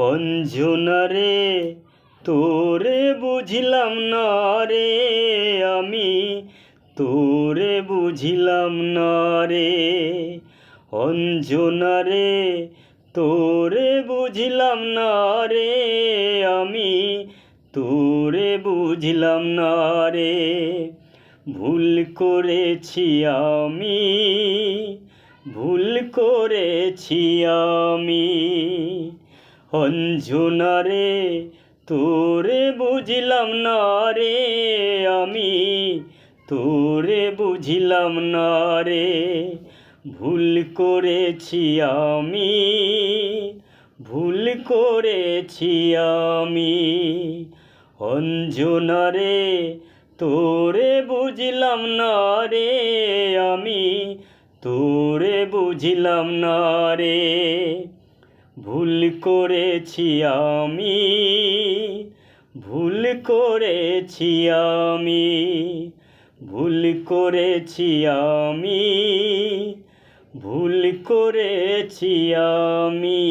অঞ্জনা রে তোরে বুঝিলাম না রে, আমি তোরে বুঝিলাম না রে। অঞ্জনা রে তোরে বুঝিলাম না রে, আমি তোরে বুঝিলাম না রে। ভুল করেছি আমি, ভুল করেছি আমি। অঞ্জনা রে তোরে বুঝিলাম না রে, আমি তোরে বুঝিলাম না রে। ভুল করেছি আমি, ভুল করেছি আমি। অঞ্জনা রে তোরে বুঝিলাম না রে, আমি তোরে বুঝিলাম না রে। ভুল করেছি আমি, ভুল করেছি আমি। ভুল করেছি আমি, ভুল করেছি আমি।